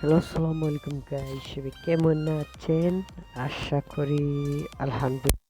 Hello, আসসালামু আলাইকুম guys. সবাই কেমন আছেন? আশা করি আলহামদুলিল্লাহ।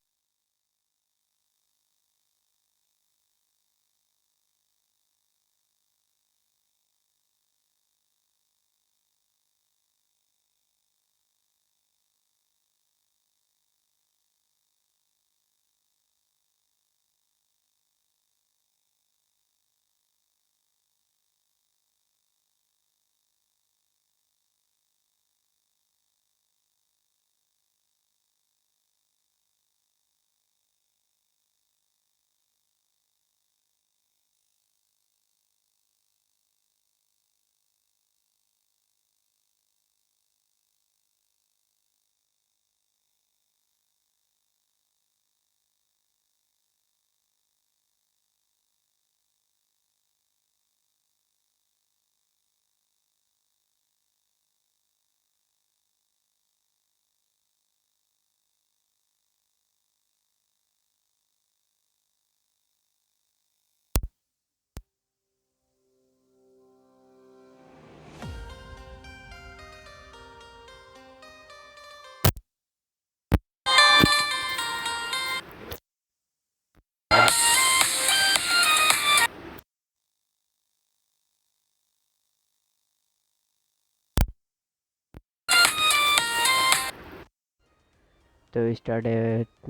তো স্টার্টে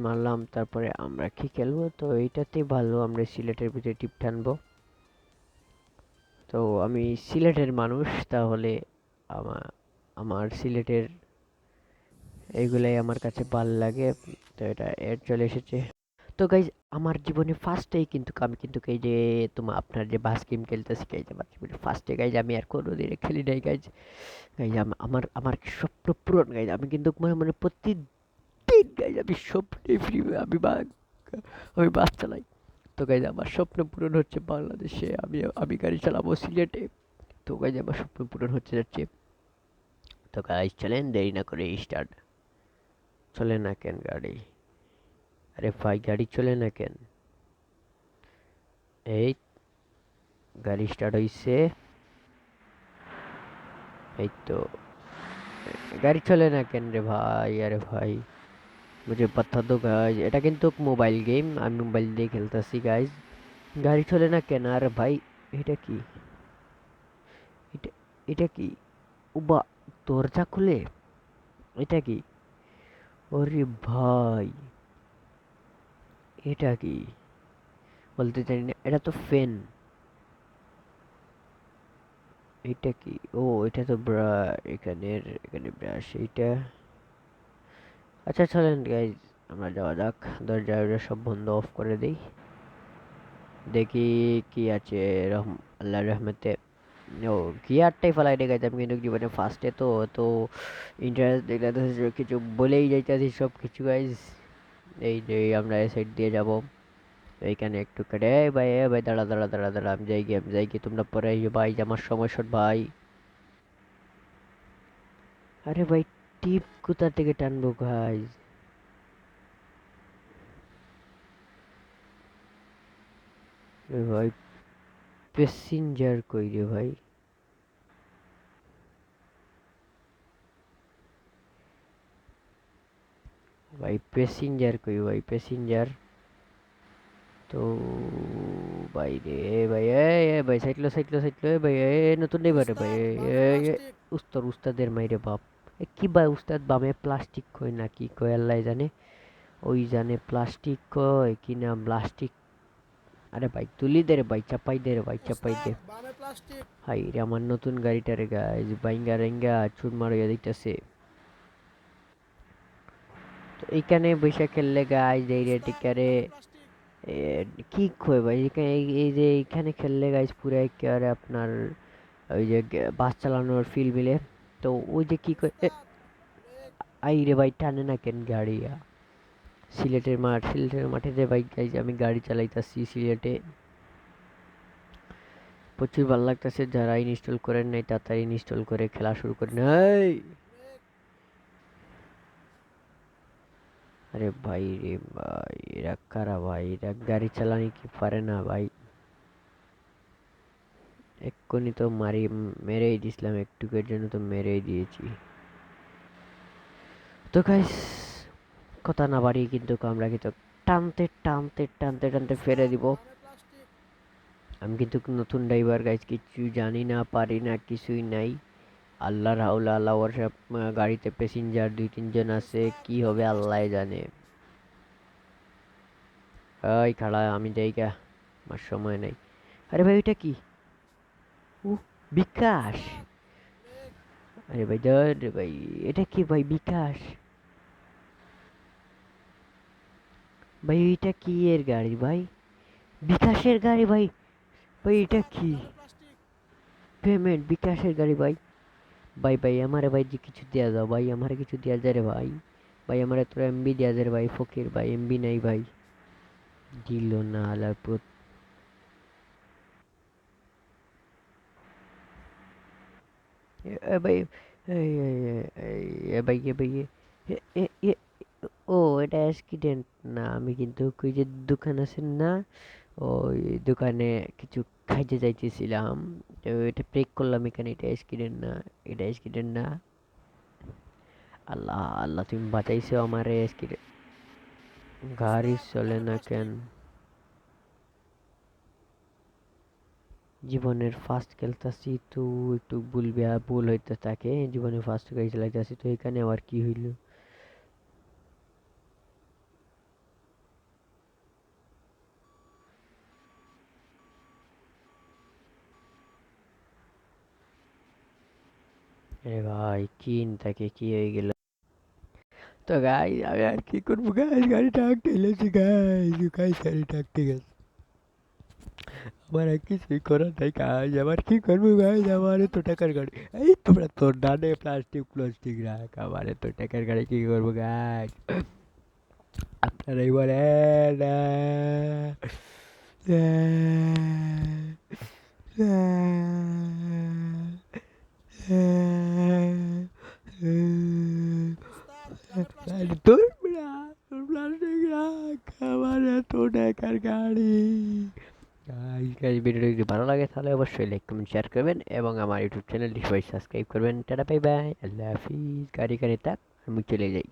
মারলাম, তারপরে আমরা কি খেলবো? তো এইটাতেই ভালো, আমরা সিলেটের ভিতরে টিপ টানবো। তো আমি সিলেটের মানুষ, তাহলে আমার আমার সিলেটের এইগুলাই আমার কাছে ভালো লাগে। তো এটা এর চলে এসেছে। তো গাইজ, আমার জীবনে ফার্স্টেই কিন্তু আমি কিন্তু এই যে তোমার আপনার যে বাস গেম খেলতেছি গাইজ, আমার জীবনে ফার্স্টে গাইজ আমি আর কোনোদিন খেলি নাই গাইজ। গাইজ আমার আমার স্বপ্ন পূরণ গাইজ, আমি কিন্তু মনে মনে প্রতিদিন গাইজ আমি স্বপ্নে ফ্রি, আমি বাস চালাই। তো গাইজ আমার স্বপ্ন পূরণ হচ্ছে বাংলাদেশে, আমি গাড়ি চালাবো সিলেটে। তো গাইজ আমার স্বপ্ন পূরণ হচ্ছে যাচ্ছে। তো গাইজ চলেন দেরি না করে স্টার্ট। চলে না কেন গাড়ি? আরে ভাই, গাড়ি চলে না কেন? এই গাড়ি স্টার্ট হইছে। এই তো। গাড়ি চলে না কেন রে ভাই? আরে ভাই, मुझे बता दो गाइज, এটা কিন্তু মোবাইল গেম, আমি মোবাইল দিয়ে খেলতেছি গাইজ। গাড়ি চলে না কেন? আরে ভাই, এটা কি? এটা এটা কি? উবা, দরজা খুলে? এটা কি? ওরে ভাই, এটা কি? বলতে জানি না, এটা তো ফ্যান। এটা কি? ও, এটা তো এখানে ব্রাশ এইটা। আচ্ছা চলেন গাইজ, আমরা যাওয়া যাক। দরজা টরজা সব বন্ধ অফ করে দেই। দেখি কি আছে। আল্লাহর রহমতে। ও, গিয়ারটাই ফেলাই রে গাইজ, আমি কিন্তু জীবনে ফার্স্টে তো তো ইন্টারেস্ট দেখলে কিছু বলেই যাইতেছি সব কিছু গাইজ। এই যে আমরা এই সাইড দিয়ে যাব। এইখানে একটু কেটে, এই ভাই, এ ভাই, দাঁড়া দাঁড়া দাঁড়া দাঁড়া, আমি যাই গিয়ে তোমরা পরে আইও ভাই, যে আমার সময় শর্ট ভাই। আরে ভাই, টিপ কোথা থেকে টানবো গাইজ? ভাই, প্যাসেঞ্জার কই রে ভাই? ভাই প্যাসেঞ্জার কই ভাই? প্যাসেঞ্জার তো ভাই রে ভাই, এ ভাই, সাইটলো এ ভাই, নতুন ড্রাইভারে ভাই, উস্তাদের মাইরে বাপ। কি ভাই, উস্তাদ বামে প্লাস্টিক কয় না কি কয় আল্লাহ জানে। ওই জানে প্লাস্টিক কয় কি না প্লাস্টিক। আরে ভাই তুলি দে রে ভাই, চাপাই দে রে ভাই, চাপাই দে। হাই রে আমার নতুন গাড়িটারে গাইজ, বাইঙ্গা রেঙ্গা চুর মারিয়া দিতেছে। তো এইখানে বৈশা খেললে গাইজ, এই রে টিকারে কি কয় ভাই, এই যে এইখানে খেললে গাইজ পুরো একেবারে আপনার ওই যে বাস চালানোর ফিল মিলে। তো ওই যে কি কয়, আই রে ভাই, টানে না কেন গাড়ি? সিলেটের মাঠে যে ভাই গাইজ আমি গাড়ি চালাইতাছি সিলেটে। প্রচুর ভালো লাগতেছে। যারা ইনস্টল করেন নাই তাড়াতাড়ি ইনস্টল করে খেলা শুরু করেন। এই, আরে ভাই রে ভাই, এরা কারা ভাই? এরা গাড়ি চালানি কি পারে না ভাই? এক্ষুনি তো মেরেই দিছিলাম, একটুকের জন্য তো মেরেই দিয়েছি। তো গাইস, কথা না বাড়িয়ে কিন্তু আমরা কিন্তু টানতে টানতে টানতে টানতে ফেলে দিব। আমি কিন্তু নতুন ড্রাইভার গাইস, কিছু জানি না, পারি না, কিছুই নাই। আল্লাহর হাওলা আল্লাহ ভরসা। গাড়িতে প্যাসেঞ্জার 2-3 জন আছে, কি হবে আল্লাহ জানে। এই খাড়া, আমি যাই গা, আমার সময় নাই। আরে ভাই এটা কি? ও, বিকাশ। আরে ভাই ধর রে ভাই, এটা কি ভাই? বিকাশ ভাই, এটা কি এর গাড়ি ভাই? বিকাশের গাড়ি ভাই। ভাই এটা কি? পেমেন্ট বিকাশের গাড়ি ভাই। ভাই ভাই আমারে ভাই যে কিছু দেয়া দাও ভাই, আমারে কিছু দেয়া যায় রে ভাই। ভাই আমারে তোরা এমবি দেয়া যায় রে ভাই, ফকির ভাই, এমবি নাই ভাই। দিল না আলার পুত। ভাই, এই এই ভাই ভাই, এ- এ- এ- ও এটা অ্যাক্সিডেন্ট না, আমি কিন্তু ওই যে দোকান আছে না, ওই দোকানে কিছু খাইতে যাইতেছিলাম, তো এটা ব্রেক করলাম এখানে, এটা অ্যাক্সিডেন্ট না, এটা অ্যাক্সিডেন্ট না। আল্লাহ আল্লাহ, তুমি বাঁচাইছো আমারে অ্যাক্সিডেন্ট। গাড়ি চলে না কেন? জীবনের ফার্স্ট খেলতাছি তো, একটু ভুল হইতে থাকে, জীবনে ফার্স্ট গাড়ি চালাইতেছি তো, এখানে আবার কি হইল? আরে ভাই, থাকে কি হয়ে গেল? তো গাইস আমি আর কি করবো গাইস, গাড়িটা আঁকতে লেছি গাইস, গাইস গাড়িটা আঁকতে গেছে। আমার আর কিছুই করার নাই গাইস, আমার কি করবো গাইস, আমার এত টাকার গাড়ি। এই তোমরা তোর ডানে প্লাস্টিক প্লাস্টিক রাখ, আমার এত টাকার গাড়ি কি করবো গাইস? আপনারাই বলেন না। তোর তোর প্লাস্টিক রাখ, আমার এত টাকার গাড়ি। গাইস গাইস, ভিডিওটি যদি ভালো লাগে তাহলে অবশ্যই লাইক কমেন্ট শেয়ার করবেন এবং আমার ইউটিউব চ্যানেলটি সবাই সাবস্ক্রাইব করবেন। টাটা বাই বাই, আল্লাহ হাফিজ। গাড়ি গাড়ি থাক, আমি চলে যাই।